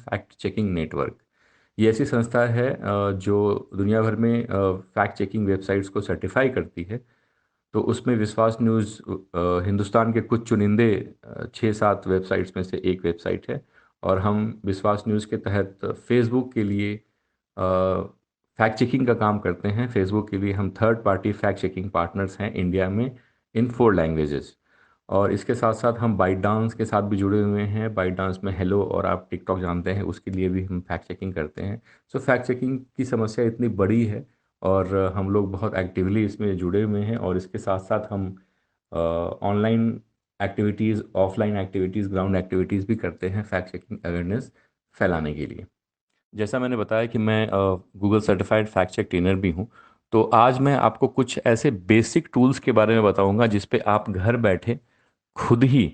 Fact checking network. ये ऐसी संस्था है जो दुनिया भर में फैक्ट चेकिंग वेबसाइट्स को सर्टिफाई करती है। तो उसमें विश्वास न्यूज़ हिंदुस्तान के कुछ चुनिंदे 6-7 वेबसाइट्स में से एक वेबसाइट है। और हम विश्वास न्यूज़ के तहत फेसबुक के लिए फैक्ट चेकिंग का काम करते हैं। फेसबुक के लिए हम third party fact checking partners हैं इंडिया में इन 4 लैंग्वेजेस। और इसके साथ साथ हम बाइट डांस के साथ भी जुड़े हुए हैं। बाइट डांस में हेलो और आप टिकटॉक जानते हैं, उसके लिए भी हम फैक्ट चेकिंग करते हैं। सो फैक्ट चेकिंग की समस्या इतनी बड़ी है और हम लोग बहुत एक्टिवली इसमें जुड़े हुए हैं। और इसके साथ साथ हम online activities, offline activities, ground activities भी करते हैं फैक्ट चेकिंग अवेयरनेस फैलाने के लिए। जैसा मैंने बताया कि मैं Google certified fact check trainer भी हूँ। तो आज मैं आपको कुछ ऐसे बेसिक टूल्स के बारे में बताऊंगा जिस पे आप घर बैठे खुद ही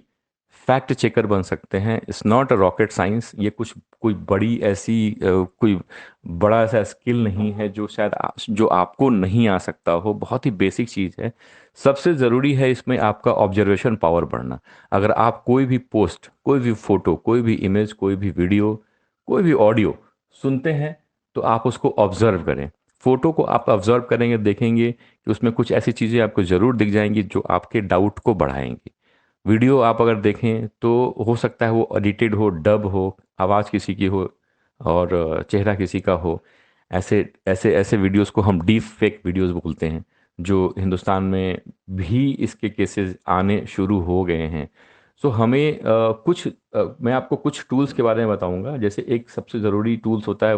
फैक्ट चेकर बन सकते हैं। It's not a rocket science. ये कुछ कोई बड़ी ऐसी कोई बड़ा ऐसा स्किल नहीं है जो शायद जो आपको नहीं आ सकता हो। बहुत ही बेसिक चीज़ है। सबसे ज़रूरी है इसमें आपका ऑब्जर्वेशन पावर बढ़ना। अगर आप कोई भी पोस्ट, कोई भी फोटो, कोई भी इमेज, कोई भी वीडियो, कोई भी ऑडियो सुनते हैं तो आप उसको ऑब्जर्व करें। फोटो को आप ऑब्जर्व करेंगे, देखेंगे कि उसमें कुछ ऐसी चीज़ें आपको ज़रूर दिख जाएंगी जो आपके डाउट को बढ़ाएंगी। वीडियो आप अगर देखें तो हो सकता है वो एडिटेड हो, डब हो, आवाज़ किसी की हो और चेहरा किसी का हो। ऐसे ऐसे ऐसे वीडियोस को हम डीप फेक वीडियोस बोलते हैं, जो हिंदुस्तान में भी इसके केसेस आने शुरू हो गए हैं। सो हमें मैं आपको कुछ टूल्स के बारे में बताऊंगा। जैसे एक सबसे ज़रूरी टूल होता है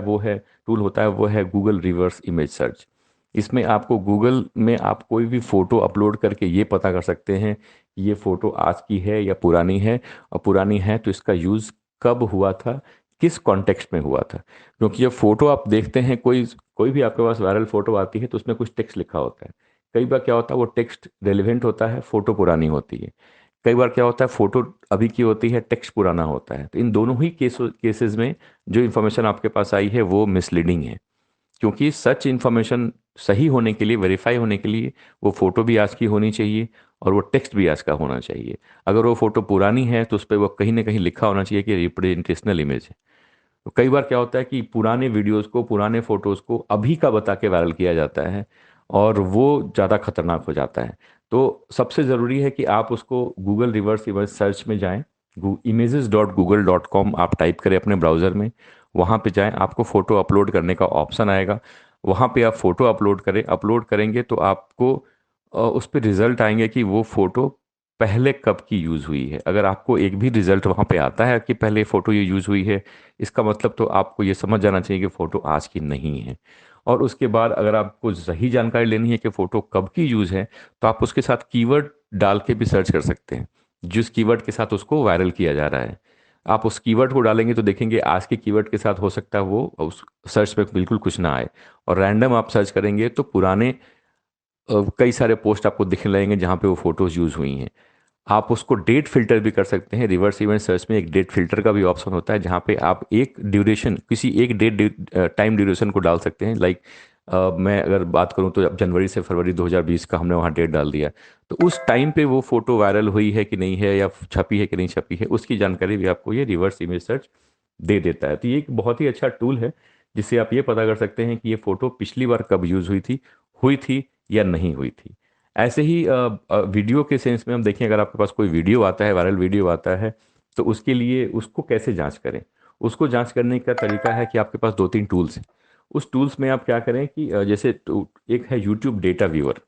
वो है गूगल रिवर्स इमेज सर्च। इसमें आपको गूगल में आप कोई भी फ़ोटो अपलोड करके ये पता कर सकते हैं कि ये फ़ोटो आज की है या पुरानी है। और पुरानी है तो इसका यूज़ कब हुआ था, किस कॉन्टेक्स्ट में हुआ था। क्योंकि जब फ़ोटो आप देखते हैं, कोई कोई भी आपके पास वायरल फ़ोटो आती है तो उसमें कुछ टेक्स्ट लिखा होता है। कई बार क्या होता है वो टेक्स्ट रेलिवेंट होता है, फ़ोटो पुरानी होती है। कई बार क्या होता है फ़ोटो अभी की होती है, टेक्स्ट पुराना होता है। तो इन दोनों ही केसेस में जो इन्फॉर्मेशन आपके पास आई है वो मिसलीडिंग है। क्योंकि सच इन्फॉर्मेशन सही होने के लिए, वेरीफाई होने के लिए, वो फोटो भी आज की होनी चाहिए और वो टेक्स्ट भी आज का होना चाहिए। अगर वो फोटो पुरानी है तो उस पर वो कहीं ना कहीं लिखा होना चाहिए कि रिप्रेजेंटेशनल इमेज है। तो कई बार क्या होता है कि पुराने वीडियोस को, पुराने फोटोज को अभी का बता के वायरल किया जाता है और वो ज़्यादा खतरनाक हो जाता है। तो सबसे ज़रूरी है कि आप उसको गूगल रिवर्स इमेज सर्च में जाएं। images.google.com आप टाइप करें अपने ब्राउज़र में। वहाँ पे जाएं, आपको फ़ोटो अपलोड करने का ऑप्शन आएगा। वहाँ पे आप फ़ोटो अपलोड करें। अपलोड करेंगे तो आपको उस पर रिज़ल्ट आएंगे कि वो फ़ोटो पहले कब की यूज़ हुई है। अगर आपको एक भी रिज़ल्ट वहाँ पे आता है कि पहले फ़ोटो ये यूज़ हुई है, इसका मतलब तो आपको ये समझ जाना चाहिए कि फ़ोटो आज की नहीं है। और उसके बाद अगर आपको सही जानकारी लेनी है कि फ़ोटो कब की यूज़ है, तो आप उसके साथ कीवर्ड डाल के भी सर्च कर सकते हैं जिस कीवर्ड के साथ उसको वायरल किया जा रहा है। आप उस कीवर्ड को डालेंगे तो देखेंगे आज के कीवर्ड के साथ हो सकता है वो उस सर्च में बिल्कुल कुछ ना आए। और रैंडम आप सर्च करेंगे तो पुराने कई सारे पोस्ट आपको दिखने लगेंगे जहाँ पे वो फोटोज़ यूज़ हुई हैं। आप उसको डेट फिल्टर भी कर सकते हैं। रिवर्स इमेज सर्च में एक डेट फिल्टर का भी ऑप्शन होता है जहाँ पे आप एक ड्यूरेशन, किसी एक डेट टाइम ड्यूरेशन को डाल सकते हैं। लाइक मैं अगर बात करूँ तो अब जनवरी से फरवरी 2020 का हमने वहाँ डेट डाल दिया। तो उस टाइम पे वो फोटो वायरल हुई है कि नहीं है, या छपी है कि नहीं छपी है, उसकी जानकारी भी आपको ये रिवर्स इमेज सर्च दे देता है। तो ये एक बहुत ही अच्छा टूल है जिससे आप ये पता कर सकते हैं कि ये फोटो पिछली बार कब यूज़ हुई थी या नहीं हुई थी। ऐसे ही वीडियो के सेंस में हम देखें, अगर आपके पास कोई वीडियो आता है, वायरल वीडियो आता है, तो उसके लिए उसको कैसे जांच करें। उसको जांच करने का तरीका है कि आपके पास 2-3 टूल्स हैं। उस टूल्स में आप क्या करें कि एक है यूट्यूब डेटा व्यूअर।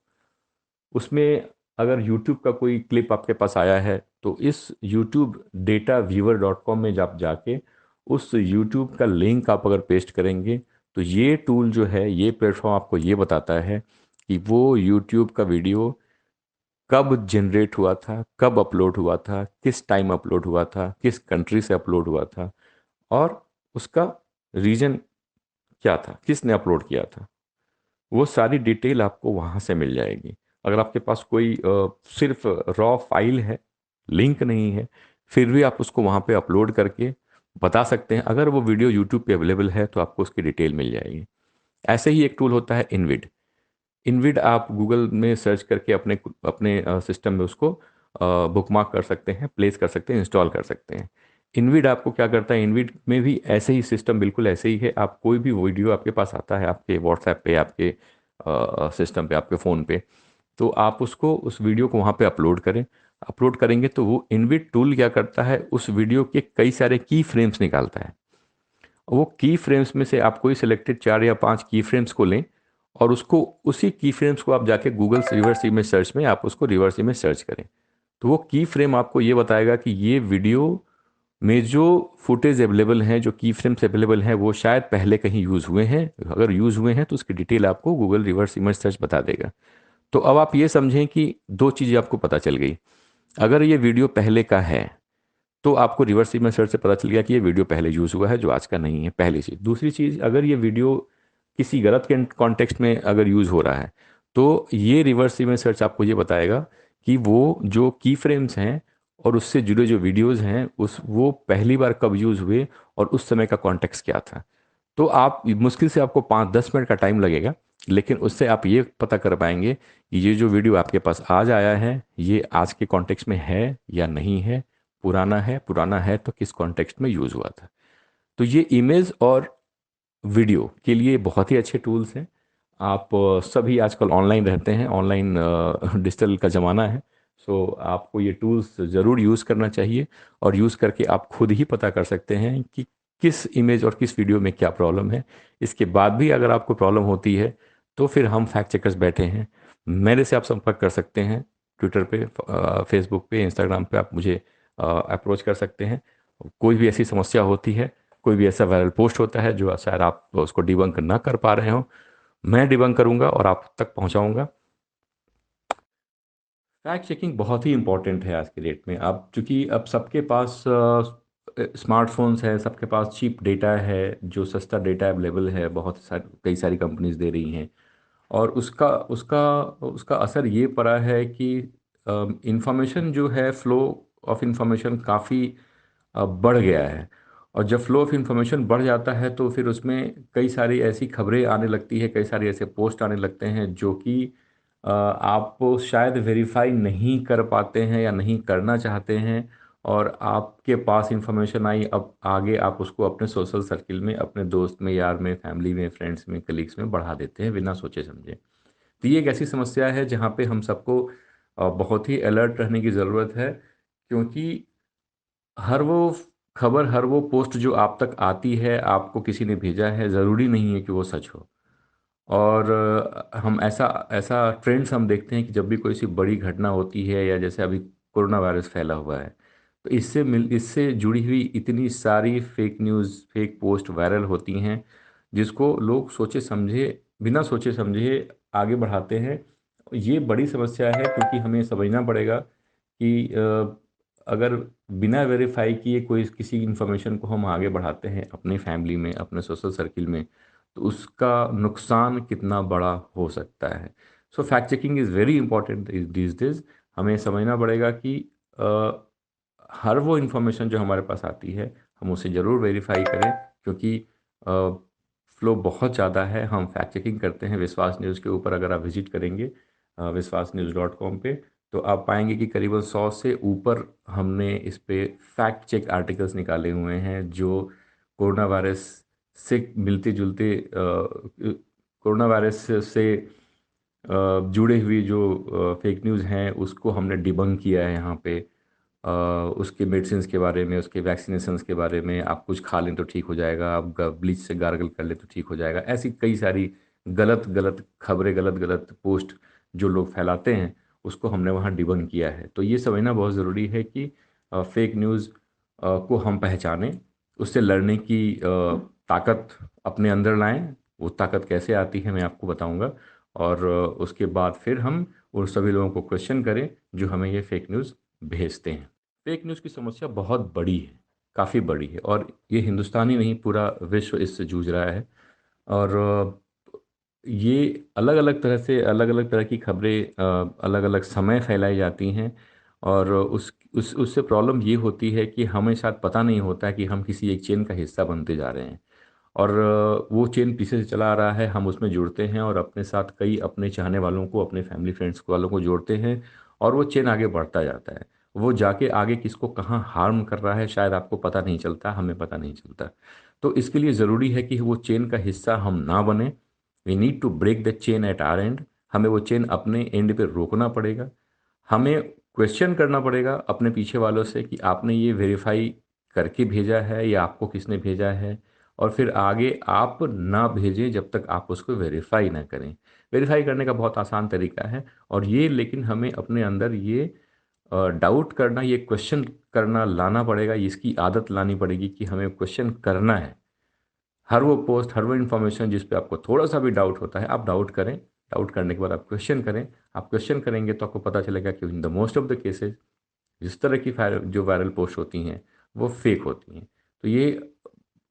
उसमें अगर यूट्यूब का कोई क्लिप आपके पास आया है तो इस youtube-data-viewer.com में आप जाके उस यूट्यूब का लिंक आप अगर पेस्ट करेंगे तो ये टूल जो है, ये प्लेटफॉर्म आपको ये बताता है कि वो यूट्यूब का वीडियो कब जनरेट हुआ था, कब अपलोड हुआ था, किस टाइम अपलोड हुआ था, किस कंट्री से अपलोड हुआ था और उसका रीजन क्या था, किसने अपलोड किया था। वो सारी डिटेल आपको वहाँ से मिल जाएगी। अगर आपके पास कोई सिर्फ रॉ फाइल है, लिंक नहीं है, फिर भी आप उसको वहाँ पे अपलोड करके बता सकते हैं। अगर वो वीडियो यूट्यूब पे अवेलेबल है तो आपको उसकी डिटेल मिल जाएगी। ऐसे ही एक टूल होता है इनविड। इनविड आप गूगल में सर्च करके अपने अपने सिस्टम में उसको बुकमार्क कर सकते हैं, प्लेस कर सकते हैं, इंस्टॉल कर सकते हैं। इनविड आपको क्या करता है, इनविड में भी ऐसे ही सिस्टम, बिल्कुल ऐसे ही है। आप कोई भी वीडियो आपके पास आता है आपके व्हाट्सएप पे, आपके सिस्टम पे, आपके फ़ोन पे, तो आप उसको, उस वीडियो को वहाँ पे अपलोड करें। अपलोड करेंगे तो वो इनविड टूल क्या करता है, उस वीडियो के कई सारे की फ्रेम्स निकालता है। वो की फ्रेम्स में से आप कोई सिलेक्टेड 4 या 5 की फ्रेम्स को लें, और उसको, उसी की फ्रेम्स को आप जाके गूगल रिवर्स इमेज सर्च में आप उसको रिवर्स इमेज सर्च करें, तो वो की फ्रेम आपको ये बताएगा कि ये वीडियो में जो फुटेज अवेलेबल हैं, जो की फ्रेम्स अवेलेबल हैं, वो शायद पहले कहीं यूज़ हुए हैं। अगर यूज़ हुए हैं तो उसकी डिटेल आपको गूगल रिवर्स इमेज सर्च बता देगा। तो अब आप ये समझें कि दो चीज़ें आपको पता चल गई। अगर ये वीडियो पहले का है तो आपको रिवर्स इमेज सर्च से पता चल गया कि ये वीडियो पहले यूज़ हुआ है, जो आज का नहीं है, पहली चीज़। दूसरी चीज़, अगर ये वीडियो किसी गलत कॉन्टेक्स्ट में अगर यूज़ हो रहा है, तो ये रिवर्स इमेज सर्च आपको ये बताएगा कि वो जो की फ्रेम्स हैं और उससे जुड़े जो वीडियोज़ हैं, उस वो पहली बार कब यूज़ हुए और उस समय का कॉन्टेक्स्ट क्या था। तो आप मुश्किल से आपको 5-10 मिनट का टाइम लगेगा, लेकिन उससे आप ये पता कर पाएंगे कि ये जो वीडियो आपके पास आज आया है, ये आज के कॉन्टेक्स्ट में है या नहीं है, पुराना है, पुराना है तो किस कॉन्टेक्स्ट में यूज़ हुआ था। तो ये इमेज और वीडियो के लिए बहुत ही अच्छे टूल्स हैं। आप सभी आजकल ऑनलाइन रहते हैं, ऑनलाइन डिजिटल का ज़माना है। सो आपको ये टूल्स ज़रूर यूज़ करना चाहिए, और यूज़ करके आप खुद ही पता कर सकते हैं कि किस इमेज और किस वीडियो में क्या प्रॉब्लम है। इसके बाद भी अगर आपको प्रॉब्लम होती है तो फिर हम फैक्ट चेकर्स बैठे हैं, मेरे से आप संपर्क कर सकते हैं। ट्विटर पे, फेसबुक पे, इंस्टाग्राम पे आप मुझे अप्रोच कर सकते हैं। कोई भी ऐसी समस्या होती है, कोई भी ऐसा वायरल पोस्ट होता है जो शायद आप उसको डिबंक ना कर पा रहे हो, मैं डिबंक करूंगा और आप तक पहुंचाऊंगा। फैक्ट चेकिंग बहुत ही इंपॉर्टेंट है आज के डेट में। अब चूंकि अब सबके पास स्मार्टफोन्स हैं, सबके पास चीप डेटा है, जो सस्ता डेटा अवेलेबल है, बहुत सारी, कई सारी कंपनीज दे रही हैं। और उसका उसका उसका असर ये पड़ा है कि इंफॉर्मेशन जो है, फ्लो ऑफ इंफॉर्मेशन काफ़ी बढ़ गया है। और जब फ्लो ऑफ इंफॉर्मेशन बढ़ जाता है तो फिर उसमें कई सारी ऐसी खबरें आने लगती है, कई सारे ऐसे पोस्ट आने लगते हैं जो कि आप शायद वेरीफाई नहीं कर पाते हैं या नहीं करना चाहते हैं। और आपके पास इंफॉर्मेशन आई, अब आगे आप उसको अपने सोशल सर्किल में, अपने दोस्त में, यार में, फैमिली में, फ्रेंड्स में, कलीग्स में बढ़ा देते हैं बिना सोचे समझे। तो ये एक ऐसी समस्या है जहाँ पे हम सबको बहुत ही अलर्ट रहने की ज़रूरत है, क्योंकि हर वो खबर, हर वो पोस्ट जो आप तक आती है, आपको किसी ने भेजा है, ज़रूरी नहीं है कि वो सच हो। और हम ऐसा ऐसा ट्रेंड्स हम देखते हैं कि जब भी कोई सी बड़ी घटना होती है, या जैसे अभी कोरोना वायरस फैला हुआ है, तो इससे जुड़ी हुई इतनी सारी fake news, fake post viral होती हैं, जिसको लोग सोचे समझे, बिना सोचे समझे आगे बढ़ाते हैं। ये बड़ी समस्या है, क्योंकि हमें समझना पड़ेगा कि अगर बिना वेरीफाई किए कोई किसी इंफॉर्मेशन को हम आगे बढ़ाते हैं अपनी फैमिली में, अपने सोशल सर्किल में, तो उसका नुकसान कितना बड़ा हो सकता है। सो fact checking is very important these days. हमें समझना पड़ेगा कि हर वो इन्फॉर्मेशन जो हमारे पास आती है, हम उसे ज़रूर वेरीफाई करें, क्योंकि फ्लो बहुत ज़्यादा है। हम फैक्ट चेकिंग करते हैं विश्वास न्यूज़ के ऊपर। अगर आप विजिट करेंगे विश्वास न्यूज़.com पे, तो आप पाएंगे कि करीबन 100 से ऊपर हमने इस पे फैक्ट चेक आर्टिकल्स निकाले हुए हैं, जो कोरोना वायरस से मिलते जुलते, कोरोना वायरस से जुड़े हुए जो फेक न्यूज़ हैं उसको हमने डिबंक किया है यहाँ पे। उसके मेडिसिन के बारे में, उसके वैक्सीनेशंस के बारे में, आप कुछ खा लें तो ठीक हो जाएगा, आप ब्लीच से गार्गल कर लें तो ठीक हो जाएगा, ऐसी कई सारी गलत गलत खबरें, गलत गलत पोस्ट जो लोग फैलाते हैं, उसको हमने वहाँ डिबंक किया है। तो ये समझना बहुत ज़रूरी है कि फेक न्यूज़ को हम पहचानें, उससे लड़ने की ताकत अपने अंदर लाएं। वो ताकत कैसे आती है मैं आपको बताऊंगा। और उसके बाद फिर हम उन सभी लोगों को क्वेश्चन करें जो हमें ये फेक न्यूज़ भेजते हैं। फेक न्यूज़ की समस्या बहुत बड़ी है, काफ़ी बड़ी है, और ये हिंदुस्तान ही नहीं, पूरा विश्व इससे जूझ रहा है। और ये अलग अलग तरह से, अलग अलग तरह की खबरें अलग अलग समय फैलाई जाती हैं। और उस उससे प्रॉब्लम ये होती है कि हमें शायद पता नहीं होता है कि हम किसी एक चेन का हिस्सा बनते जा रहे हैं। और वो चेन पीछे से चला आ रहा है, हम उसमें जुड़ते हैं और अपने साथ कई अपने चाहने वालों को, अपने फैमिली फ्रेंड्स वालों को जोड़ते हैं, और वो चेन आगे बढ़ता जाता है। वो जाके आगे किसको कहाँ हार्म कर रहा है शायद आपको पता नहीं चलता, हमें पता नहीं चलता। तो इसके लिए ज़रूरी है कि वो चेन का हिस्सा हम ना बने। We need to break the chain at our end. हमें वो चेन अपने एंड पे रोकना पड़ेगा। हमें क्वेश्चन करना पड़ेगा अपने पीछे वालों से कि आपने ये वेरीफाई करके भेजा है या आपको किसने भेजा है। और फिर आगे आप ना भेजें जब तक आप उसको वेरीफाई ना करें। वेरीफाई करने का बहुत आसान तरीका है, और ये लेकिन हमें अपने अंदर ये डाउट करना, ये क्वेश्चन करना लाना पड़ेगा, इसकी आदत लानी पड़ेगी कि हमें क्वेश्चन करना है। हर वो पोस्ट, हर वो इन्फॉर्मेशन जिस पे आपको थोड़ा सा भी डाउट होता है, आप डाउट करें। डाउट करने के बाद आप क्वेश्चन करें। आप क्वेश्चन करेंगे तो आपको पता चलेगा कि in the most of the cases जिस तरह की जो वायरल पोस्ट होती हैं वो फेक होती हैं। तो ये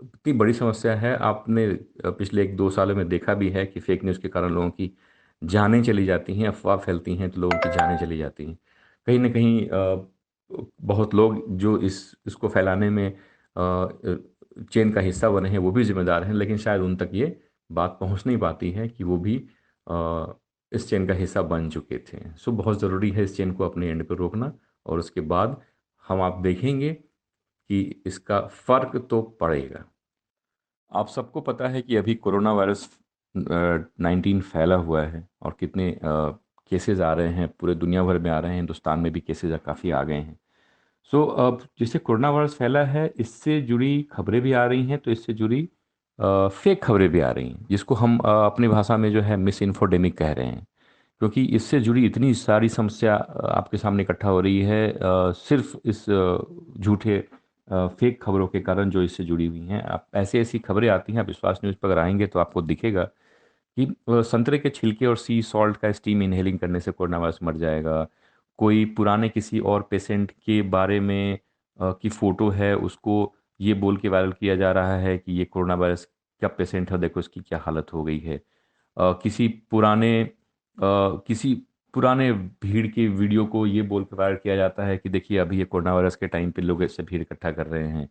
इतनी बड़ी समस्या है। आपने पिछले 1-2 सालों में देखा भी है कि फेक न्यूज़ के कारण लोगों की जानें चली जाती हैं, अफवाह फैलती हैं तो लोगों की जानें चली जाती हैं। कहीं ना कहीं बहुत लोग जो इसको फैलाने में चेन का हिस्सा बने हैं वो भी जिम्मेदार हैं, लेकिन शायद उन तक ये बात पहुंच नहीं पाती है कि वो भी अ, इस चेन का हिस्सा बन चुके थे। सो बहुत ज़रूरी है इस चेन को अपने एंड पर रोकना, और उसके बाद हम आप देखेंगे कि इसका फ़र्क तो पड़ेगा। आप सबको पता है कि अभी कोरोना वायरस 19 फैला हुआ है, और कितने केसेस आ रहे हैं, पूरे दुनिया भर में आ रहे हैं, हिंदुस्तान में भी केसेस काफ़ी आ गए हैं। सो अब जैसे कोरोना वायरस फैला है, इससे जुड़ी खबरें भी आ रही हैं, तो इससे जुड़ी फेक खबरें भी आ रही हैं, जिसको हम अपनी भाषा में जो है मिस इन्फोडेमिक कह रहे हैं। क्योंकि इससे जुड़ी इतनी सारी समस्या आपके सामने इकट्ठा हो रही है, सिर्फ इस झूठे फेक खबरों के कारण जो इससे जुड़ी हुई हैं। आप ऐसी ऐसी खबरें आती हैं, आप विश्वास न्यूज़ पर अगर आएंगे तो आपको दिखेगा कि संतरे के छिलके और सी सॉल्ट का स्टीम इनहेलिंग करने से कोरोना वायरस मर जाएगा। कोई पुराने किसी और पेशेंट के बारे में की फ़ोटो है, उसको ये बोल के वायरल किया जा रहा है कि ये कोरोना वायरस का पेशेंट है, देखो इसकी क्या हालत हो गई है। किसी पुराने भीड़ के वीडियो को ये बोल के वायरल किया जाता है कि देखिए अभी ये कोरोना वायरस के टाइम पे लोग ऐसे भीड़ इकट्ठा कर रहे हैं।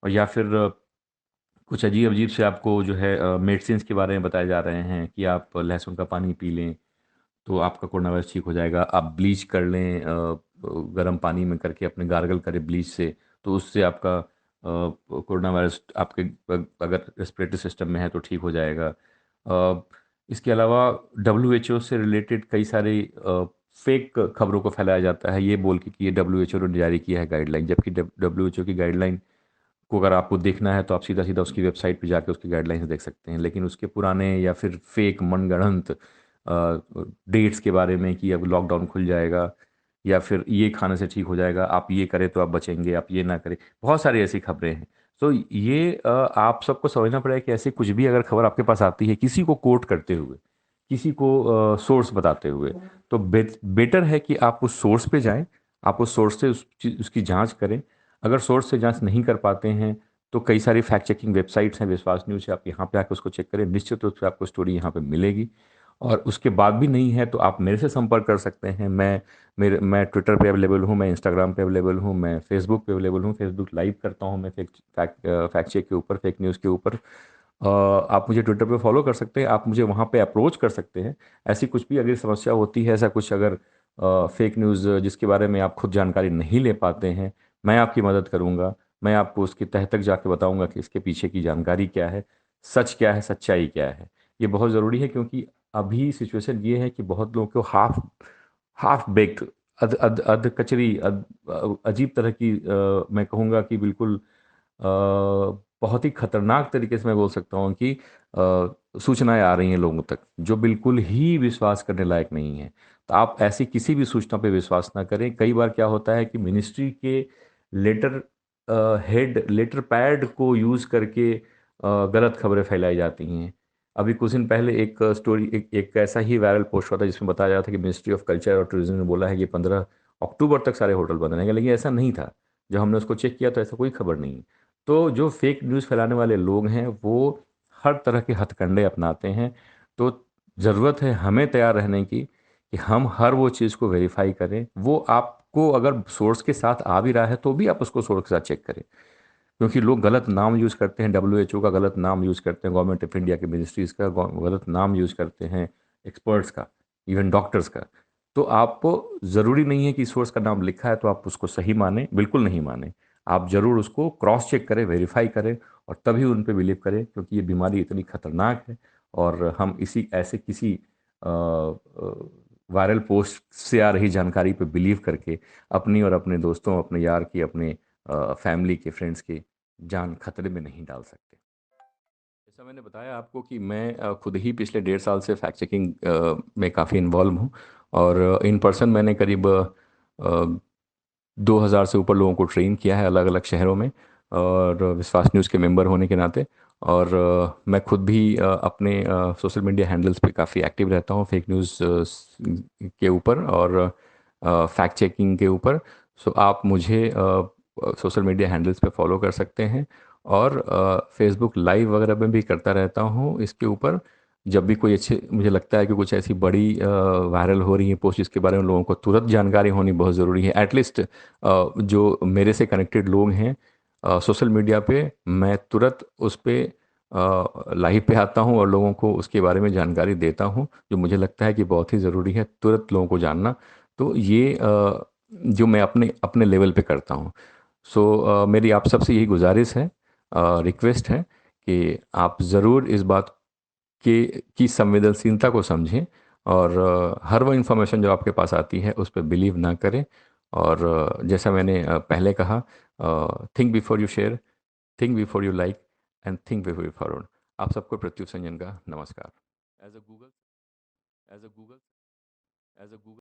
और या फिर कुछ अजीब अजीब से आपको जो है मेडिसिन के बारे में बताए जा रहे हैं कि आप लहसुन का पानी पी लें तो आपका कोरोना वायरस ठीक हो जाएगा। आप ब्लीच कर लें, गर्म पानी में करके अपने गार्गल करें ब्लीच से, तो उससे आपका कोरोना वायरस आपके अगर रेस्पिरेटरी सिस्टम में है तो ठीक हो जाएगा। अ, इसके अलावा WHO से रिलेटेड कई सारे फेक खबरों को फैलाया जाता है ये बोल के कि ये WHO ने जारी किया है गाइडलाइन, जबकि WHO की गाइडलाइन को अगर आपको देखना है तो आप सीधा सीधा उसकी वेबसाइट पे जाके उसकी गाइडलाइंस देख सकते हैं। लेकिन उसके पुराने या फिर फेक मनगढ़ंत डेट्स के बारे में कि अब लॉकडाउन खुल जाएगा, या फिर ये खाने से ठीक हो जाएगा, आप ये करें तो आप बचेंगे, आप ये ना करें, बहुत सारी ऐसी खबरें हैं। तो ये आप सबको समझना पड़ेगा कि ऐसी कुछ भी अगर खबर आपके पास आती है किसी को कोट करते हुए, किसी को सोर्स बताते हुए, तो बेटर है कि आप उस सोर्स पे जाएं। आप उस सोर्स से उसकी जांच करें। अगर सोर्स से जांच नहीं कर पाते हैं तो कई सारी फैक्ट चेकिंग वेबसाइट्स हैं, विश्वास न्यूज़ है, आप यहाँ पे आकर उसको चेक करें, निश्चित रूप से आपको स्टोरी यहाँ पे मिलेगी। और उसके बाद भी नहीं है तो आप मेरे से संपर्क कर सकते हैं। मैं ट्विटर पे अवेलेबल हूँ, मैं इंस्टाग्राम पे अवेलेबल हूँ, मैं फेसबुक पे अवेलेबल हूँ। फेसबुक लाइव करता हूँ मैं फैक्ट चेक के ऊपर, फेक न्यूज़ के ऊपर। आप मुझे ट्विटर पे फॉलो कर सकते हैं, आप मुझे वहाँ पे अप्रोच कर सकते हैं। ऐसी कुछ भी अगर समस्या होती है, ऐसा कुछ अगर फेक न्यूज़ जिसके बारे में आप खुद जानकारी नहीं ले पाते हैं, मैं आपकी मदद करूँगा। मैं आपको उसके तह तक जाके बताऊँगा कि इसके पीछे की जानकारी क्या है, सच क्या है, सच्चाई क्या है। ये बहुत ज़रूरी है क्योंकि अभी सिचुएशन ये है कि बहुत लोगों को हाफ हाफ बेक्ड, अध अध अध कचरी, अजीब तरह की, मैं कहूँगा कि बिल्कुल बहुत ही खतरनाक तरीके से मैं बोल सकता हूँ कि सूचनाएं आ रही हैं लोगों तक जो बिल्कुल ही विश्वास करने लायक नहीं है। तो आप ऐसी किसी भी सूचना पे विश्वास ना करें। कई बार क्या होता है कि मिनिस्ट्री के लेटर हेड, लेटर पैड को यूज़ करके गलत खबरें फैलाई जाती हैं। अभी कुछ दिन पहले एक स्टोरी, एक ऐसा ही वायरल पोस्ट हुआ था जिसमें बताया जा रहा था कि मिनिस्ट्री ऑफ कल्चर और टूरिज्म ने बोला है कि 15 अक्टूबर तक सारे होटल बंद रहेंगे, लेकिन ऐसा नहीं था। जब हमने उसको चेक किया तो ऐसा कोई खबर नहीं। तो जो फेक न्यूज़ फैलाने वाले लोग हैं वो हर तरह के हथकंडे अपनाते हैं। तो ज़रूरत है हमें तैयार रहने की कि हम हर वो चीज़ को वेरीफाई करें। वो आपको अगर सोर्स के साथ आ भी रहा है तो भी आप उसको सोर्स के साथ चेक करें। क्योंकि लोग गलत नाम यूज़ करते हैं, WHO का गलत नाम यूज़ करते हैं, गवर्नमेंट ऑफ इंडिया के मिनिस्ट्रीज़ का गलत नाम यूज़ करते हैं, एक्सपर्ट्स का, इवन डॉक्टर्स का। तो आपको ज़रूरी नहीं है कि सोर्स का नाम लिखा है तो आप उसको सही माने, बिल्कुल नहीं माने। आप ज़रूर उसको क्रॉस चेक करें, वेरीफाई करें और तभी उन पे बिलीव करें, क्योंकि ये बीमारी इतनी खतरनाक है। और हम इसी ऐसे किसी वायरल पोस्ट से आ रही जानकारी पे बिलीव करके अपनी और अपने दोस्तों, अपने यार की, अपने फैमिली के, फ्रेंड्स की जान खतरे में नहीं डाल सकते। जैसा मैंने बताया आपको कि मैं खुद ही पिछले 1.5 साल से फैक्ट चेकिंग में काफ़ी इन्वॉल्व हूँ। और इन पर्सन मैंने करीब 2,000 से ऊपर लोगों को ट्रेन किया है अलग अलग शहरों में, और विश्वास न्यूज़ के मेंबर होने के नाते। और मैं खुद भी अपने सोशल मीडिया हैंडल्स पे काफ़ी एक्टिव रहता हूँ फेक न्यूज़ के ऊपर और फैक्ट चेकिंग के ऊपर। सो आप मुझे सोशल मीडिया हैंडल्स पे फॉलो कर सकते हैं। और फेसबुक लाइव वगैरह में भी करता रहता हूँ इसके ऊपर। जब भी कोई अच्छे मुझे लगता है कि कुछ ऐसी बड़ी वायरल हो रही है पोस्ट जिसके बारे में लोगों को तुरंत जानकारी होनी बहुत ज़रूरी है, एटलीस्ट जो मेरे से कनेक्टेड लोग हैं सोशल मीडिया पे, मैं तुरंत उस पे लाइव पे आता हूँ और लोगों को उसके बारे में जानकारी देता हूँ, जो मुझे लगता है कि बहुत ही ज़रूरी है तुरंत लोगों को जानना। तो ये जो मैं अपने अपने लेवल पे करता हूँ। सो मेरी आप सबसे यही गुजारिश है, रिक्वेस्ट है कि आप ज़रूर इस बात की संवेदनशीलता को समझें और हर वो इन्फॉर्मेशन जो आपके पास आती है उस पर बिलीव ना करें। और जैसा मैंने पहले कहा, think before you share, think before you like and think before you forward. आप सबको प्रत्युष संजन का नमस्कार। As a Google as a Google as a Google